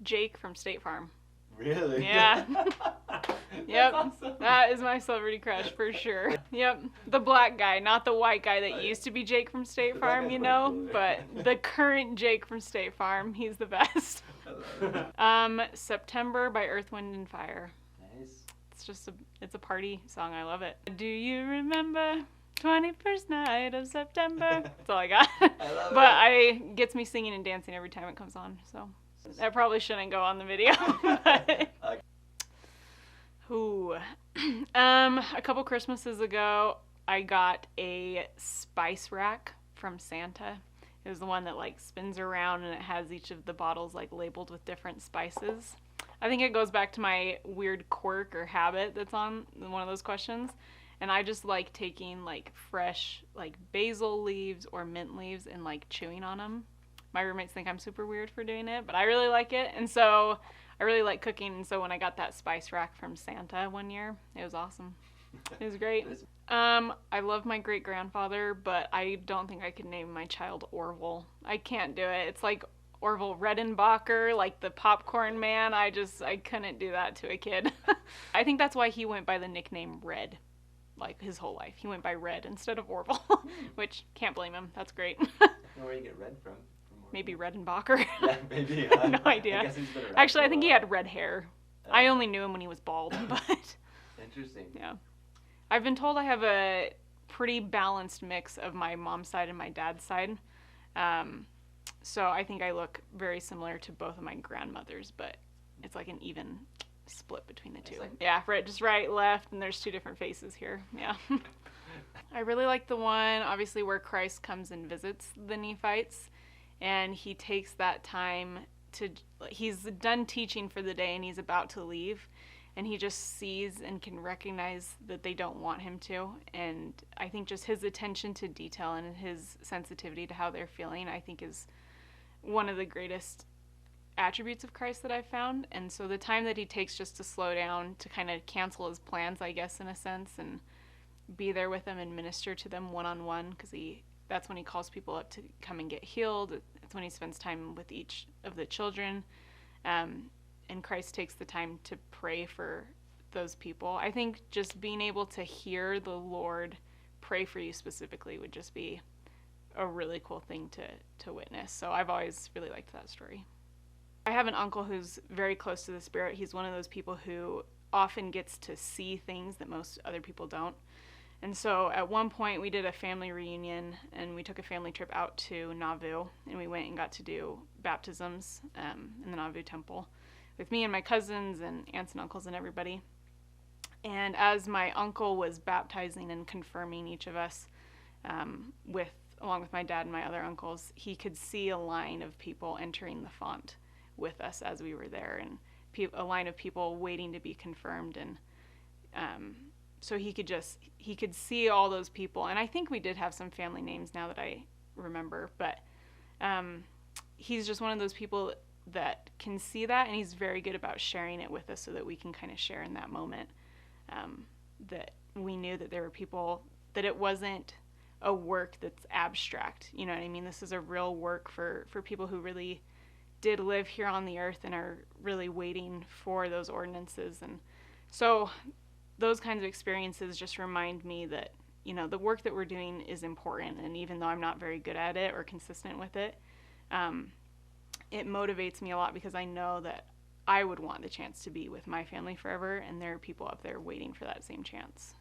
Jake from State Farm. Really? Yeah. Yep. Awesome. That is my celebrity crush for sure. Yep. The black guy, not the white guy that used to be Jake from State Farm, you know, but the current Jake from State Farm, he's the best. I love it. September by Earth, Wind and Fire. Nice. It's a party song. I love it. Do you remember 21st night of September? That's all I got. I love But it. gets me singing and dancing every time it comes on, so that probably shouldn't go on the video. But ooh. A couple Christmases ago, I got a spice rack from Santa. It was the one that like spins around and it has each of the bottles like labeled with different spices. I think it goes back to my weird quirk or habit that's on one of those questions. And I just like taking like fresh like basil leaves or mint leaves and like chewing on them. My roommates think I'm super weird for doing it, but I really like it. And so I really like cooking. And so when I got that spice rack from Santa one year, it was awesome. It was great. I love my great grandfather, but I don't think I could name my child Orville. I can't do it. It's like Orville Redenbacher, like the popcorn man. I couldn't do that to a kid. I think that's why he went by the nickname Red, like his whole life. He went by Red instead of Orville, which can't blame him. That's great. I don't know where you get red from. Maybe Redenbacher. Yeah, maybe. No idea. I guess he's been around Actually, for I a think he while. had red hair. Oh. I only knew him when he was bald, but Interesting. yeah. I've been told I have a pretty balanced mix of my mom's side and my dad's side. So I think I look very similar to both of my grandmothers, but it's like an even split between the two. Like... Yeah, right, just right, left, and there's two different faces here. Yeah. I really like the one, obviously, where Christ comes and visits the Nephites, and he takes that time he's done teaching for the day and he's about to leave, and he just sees and can recognize that they don't want him to. And I think just his attention to detail and his sensitivity to how they're feeling, I think is one of the greatest attributes of Christ that I've found. And so the time that he takes just to slow down, to kind of cancel his plans, I guess, in a sense, and be there with them and minister to them one-on-one, because that's when he calls people up to come and get healed. It's when he spends time with each of the children. And Christ takes the time to pray for those people. I think just being able to hear the Lord pray for you specifically would just be a really cool thing to witness. So I've always really liked that story. I have an uncle who's very close to the Spirit. He's one of those people who often gets to see things that most other people don't. And so at one point we did a family reunion and we took a family trip out to Nauvoo, and we went and got to do baptisms in the Nauvoo temple with me and my cousins and aunts and uncles and everybody. And as my uncle was baptizing and confirming each of us, along with my dad and my other uncles, he could see a line of people entering the font with us as we were there, and a line of people waiting to be confirmed. And so he could see all those people. And I think we did have some family names now that I remember, but he's just one of those people that can see that, and he's very good about sharing it with us so that we can kind of share in that moment, that we knew that there were people, that it wasn't a work that's abstract. You know what I mean? This is a real work for people who really did live here on the earth and are really waiting for those ordinances. And so those kinds of experiences just remind me that, you know, the work that we're doing is important. And even though I'm not very good at it or consistent with it, it motivates me a lot, because I know that I would want the chance to be with my family forever, and there are people up there waiting for that same chance.